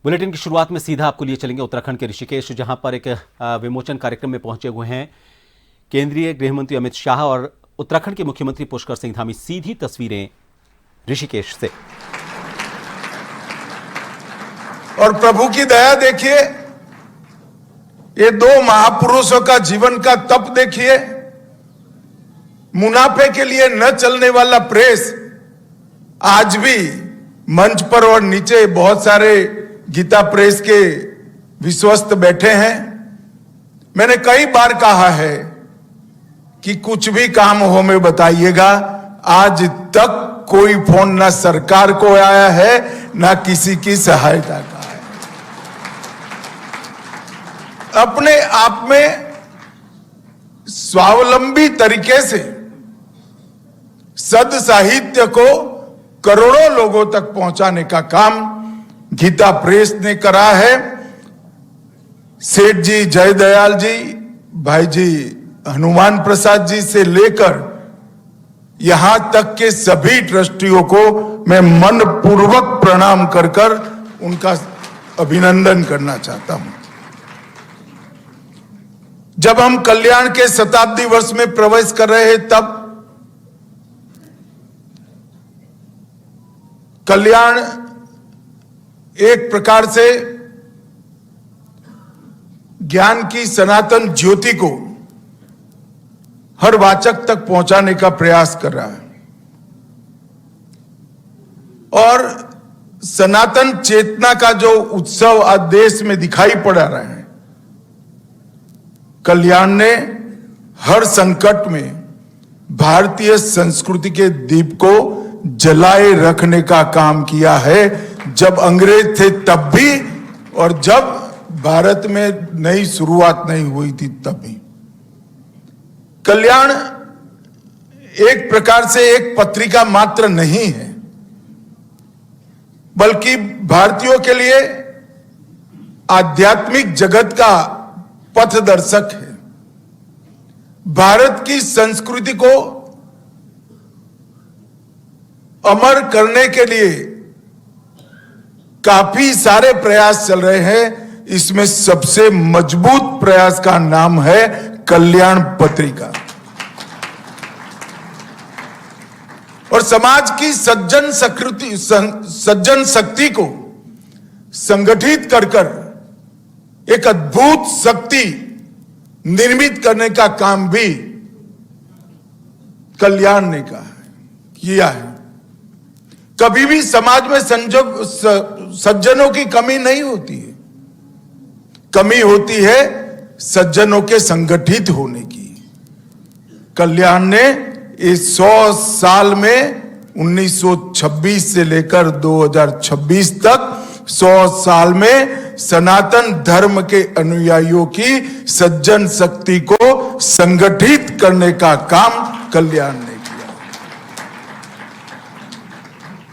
Bulletin की शुरुआत में सीधा आपको लिए चलेंगे उत्तराखंड के ऋषिकेश, जहां पर एक विमोचन कार्यक्रम में पहुंचे हुए हैं केंद्रीय गृह मंत्री अमित शाह और उत्तराखंड के मुख्यमंत्री पुष्कर सिंह धामी। सीधी तस्वीरें ऋषिकेश से। और प्रभु की दया देखिए, ये दो महापुरुषों का जीवन का तप देखिए। मुनाफे के लिए न चलने वाला प्रेस आज भी मंच पर और नीचे बहुत सारे गीता प्रेस के विश्वस्त बैठे हैं। मैंने कई बार कहा है कि कुछ भी काम हो में बताइएगा। आज तक कोई फोन ना सरकार को आया है ना किसी की सहायता का है। अपने आप में स्वावलंबी तरीके से सद साहित्य को करोड़ों लोगों तक पहुंचाने का काम गीता प्रेस ने करा है। सेठ जी जयदयाल जी, भाई जी हनुमान प्रसाद जी से लेकर यहां तक के सभी ट्रस्टियों को मैं मन पूर्वक प्रणाम कर कर उनका अभिनंदन करना चाहता हूं। जब हम कल्याण के शताब्दी वर्ष में प्रवेश कर रहे हैं, तब कल्याण एक प्रकार से ज्ञान की सनातन ज्योति को हर वाचक तक पहुंचाने का प्रयास कर रहा है और सनातन चेतना का जो उत्सव आज देश में दिखाई पड़ रहा है, कल्याण ने हर संकट में भारतीय संस्कृति के दीप को जलाए रखने का काम किया है। जब अंग्रेज थे तब भी और जब भारत में नई शुरुआत नहीं हुई थी तब भी। कल्याण एक प्रकार से एक पत्रिका मात्र नहीं है, बल्कि भारतीयों के लिए आध्यात्मिक जगत का पथदर्शक है। भारत की संस्कृति को अमर करने के लिए काफी सारे प्रयास चल रहे हैं। इसमें सबसे मजबूत प्रयास का नाम है कल्याण पत्रिका। और समाज की सज्जन शक्ति को संगठित कर एक अद्भुत शक्ति निर्मित करने का काम भी कल्याण ने किया है। कभी भी समाज में सज्जनों की कमी नहीं होती है, कमी होती है सज्जनों के संगठित होने की। कल्याण ने इस 100 साल में 1926 से लेकर 2026 तक 100 साल में सनातन धर्म के अनुयायियों की सज्जन शक्ति को संगठित करने का काम कल्याण ने किया।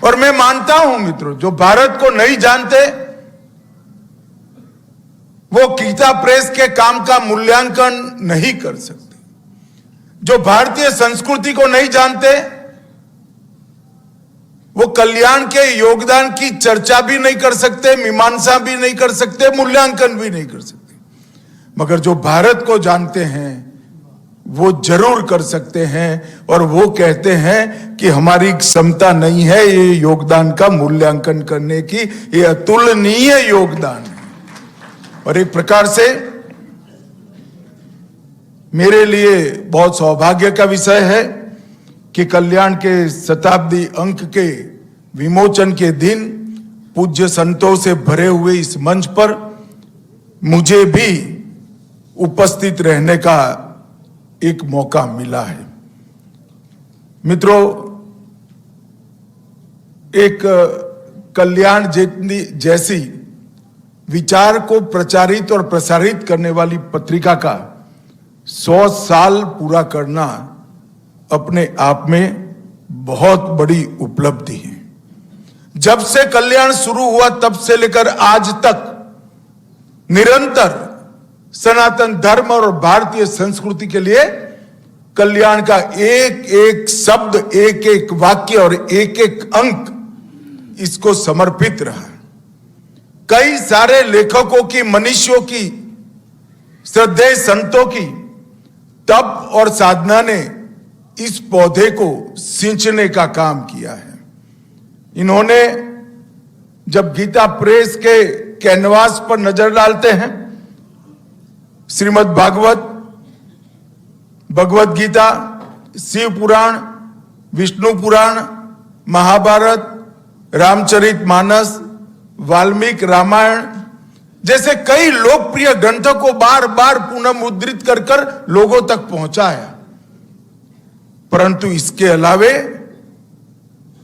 और मैं मानता हूं मित्रों, जो भारत को नहीं जानते वो गीता प्रेस के काम का मूल्यांकन नहीं कर सकते। जो भारतीय संस्कृति को नहीं जानते वो कल्याण के योगदान की चर्चा भी नहीं कर सकते, मीमांसा भी नहीं कर सकते, मूल्यांकन भी नहीं कर सकते। मगर जो भारत को जानते हैं वो जरूर कर सकते हैं और वो कहते हैं कि हमारी क्षमता नहीं है ये योगदान का मूल्यांकन करने की। ये अतुलनीय योगदान है। और एक प्रकार से मेरे लिए बहुत सौभाग्य का विषय है कि कल्याण के शताब्दी अंक के विमोचन के दिन पूज्य संतों से भरे हुए इस मंच पर मुझे भी उपस्थित रहने का एक मौका मिला है। मित्रों, एक कल्याण जैसी विचार को प्रचारित और प्रसारित करने वाली पत्रिका का 100 साल पूरा करना अपने आप में बहुत बड़ी उपलब्धि है। जब से कल्याण शुरू हुआ तब से लेकर आज तक निरंतर सनातन धर्म और भारतीय संस्कृति के लिए कल्याण का एक एक शब्द, एक एक वाक्य और एक एक अंक इसको समर्पित रहा। कई सारे लेखकों की, मनीषियों की, श्रद्धेय संतों की तप और साधना ने इस पौधे को सींचने का काम किया है। इन्होंने जब गीता प्रेस के कैनवास पर नजर डालते हैं, श्रीमद् भागवत, भगवत गीता, शिव पुराण, विष्णु पुराण, महाभारत, रामचरितमानस, वाल्मीकि रामायण जैसे कई लोकप्रिय ग्रंथों को बार बार पुनः मुद्रित कर कर लोगों तक पहुंचाया, परंतु इसके अलावे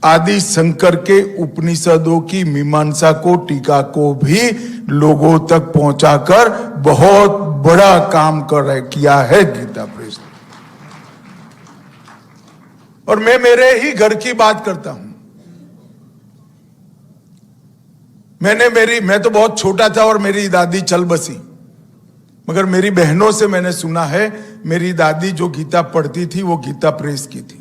आदि शंकर के उपनिषदों की मीमांसा को, टीका को भी लोगों तक पहुंचाकर बहुत बड़ा काम किया है गीता प्रेस ने। और मैं मेरे ही घर की बात करता हूं। मैं तो बहुत छोटा था और मेरी दादी चल बसी, मगर मेरी बहनों से मैंने सुना है मेरी दादी जो गीता पढ़ती थी वो गीता प्रेस की थी।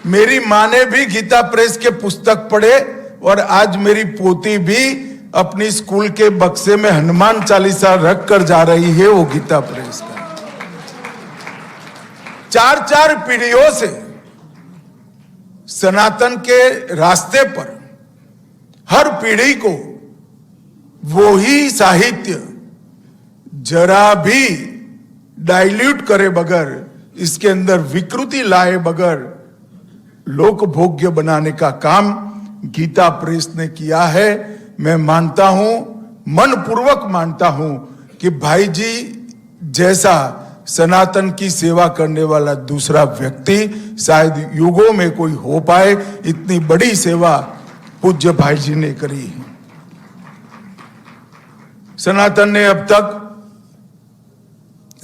मेरी मां ने भी गीता प्रेस के पुस्तक पढ़े और आज मेरी पोती भी अपनी स्कूल के बक्से में हनुमान चालीसा रख कर जा रही है वो गीता प्रेस का। 4-4 पीढ़ियों से सनातन के रास्ते पर हर पीढ़ी को वो ही साहित्य जरा भी डाइल्यूट करे बगैर, इसके अंदर विकृति लाए बगैर लोक भोग्य बनाने का काम गीता प्रेस ने किया है। मैं मानता हूं, मनपूर्वक मानता हूं कि भाई जी जैसा सनातन की सेवा करने वाला दूसरा व्यक्ति शायद युगों में कोई हो पाए। इतनी बड़ी सेवा पूज्य भाई जी ने करी है। सनातन ने अब तक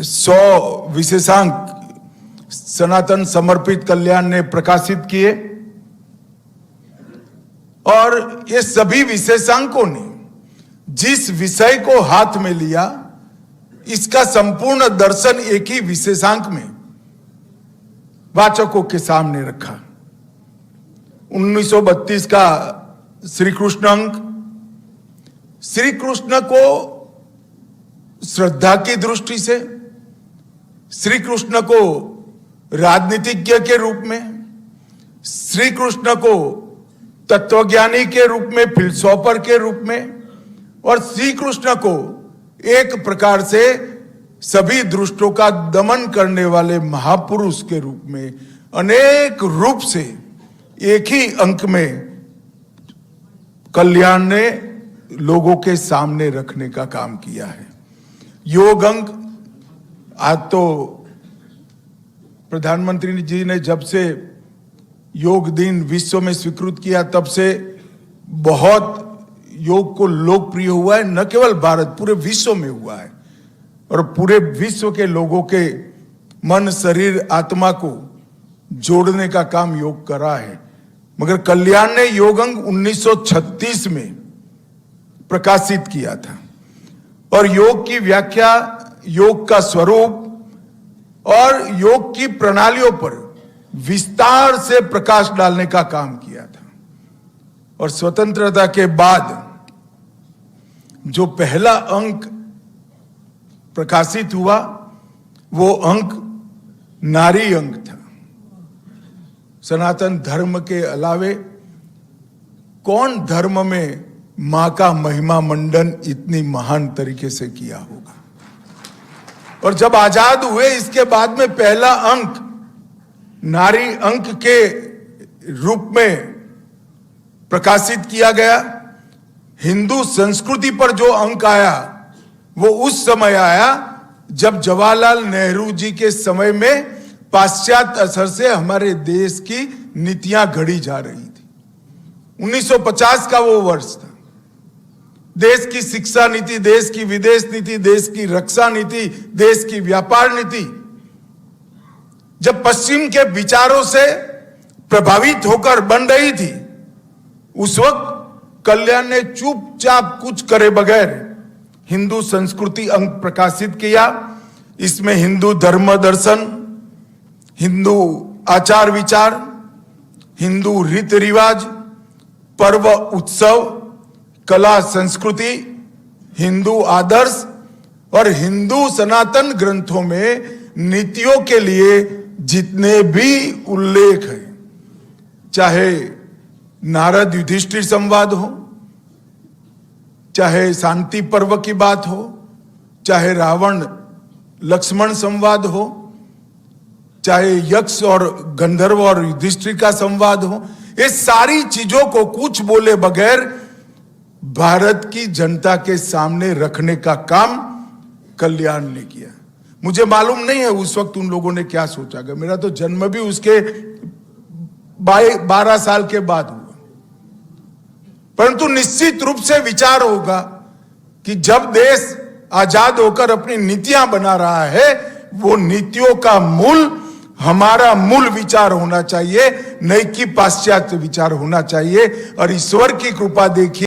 100 विशेषांक सनातन समर्पित कल्याण ने प्रकाशित किए और ये सभी विशेषांकों ने जिस विषय को हाथ में लिया, इसका संपूर्ण दर्शन एक ही विशेषांक में वाचकों के सामने रखा। 1932 का श्री कृष्ण अंक श्री कृष्ण को श्रद्धा की दृष्टि से, श्री कृष्ण को राजनीतिज्ञ के रूप में, श्री कृष्ण को तत्वज्ञानी के रूप में, फिलोसोफर के रूप में, और श्री कृष्ण को एक प्रकार से सभी दुष्टों का दमन करने वाले महापुरुष के रूप में, अनेक रूप से एक ही अंक में कल्याण ने लोगों के सामने रखने का काम किया है। योग अंक आज तो प्रधानमंत्री जी ने जब से योग दिन विश्व में स्वीकृत किया तब से बहुत योग को लोकप्रिय हुआ है। न केवल भारत, पूरे विश्व में हुआ है और पूरे विश्व के लोगों के मन, शरीर, आत्मा को जोड़ने का काम योग कर रहा है। मगर कल्याण ने योग अंग 1936 में प्रकाशित किया था और योग की व्याख्या, योग का स्वरूप और योग की प्रणालियों पर विस्तार से प्रकाश डालने का काम किया था। और स्वतंत्रता के बाद जो पहला अंक प्रकाशित हुआ वो अंक नारी अंक था। सनातन धर्म के अलावे कौन धर्म में मां का महिमा मंडन इतनी महान तरीके से किया होगा। और जब आजाद हुए इसके बाद में पहला अंक नारी अंक के रूप में प्रकाशित किया गया। हिंदू संस्कृति पर जो अंक आया वो उस समय आया जब जवाहरलाल नेहरू जी के समय में पाश्चात्य असर से हमारे देश की नीतियां घड़ी जा रही थी। 1950 का वो वर्ष था। देश की शिक्षा नीति, देश की विदेश नीति, देश की रक्षा नीति, देश की व्यापार नीति जब पश्चिम के विचारों से प्रभावित होकर बन रही थी, उस वक्त कल्याण ने चुपचाप कुछ करे बगैर हिंदू संस्कृति अंक प्रकाशित किया। इसमें हिंदू धर्म दर्शन, हिंदू आचार विचार, हिंदू रीति रिवाज, पर्व उत्सव, कला संस्कृति, हिंदू आदर्श और हिंदू सनातन ग्रंथों में नीतियों के लिए जितने भी उल्लेख हैं, चाहे नारद युधिष्ठिर संवाद हो, चाहे शांति पर्व की बात हो, चाहे रावण लक्ष्मण संवाद हो, चाहे यक्ष और गंधर्व और युधिष्ठिर का संवाद हो, ये सारी चीजों को कुछ बोले बगैर भारत की जनता के सामने रखने का काम कल्याण ने किया। मुझे मालूम नहीं है उस वक्त उन लोगों ने क्या सोचा। मेरा तो जन्म भी उसके 12 साल के बाद हुआ, परंतु निश्चित रूप से विचार होगा कि जब देश आजाद होकर अपनी नीतियां बना रहा है, वो नीतियों का मूल हमारा मूल विचार होना चाहिए, नहीं कि पाश्चात्य विचार होना चाहिए। और ईश्वर की कृपा देखिए।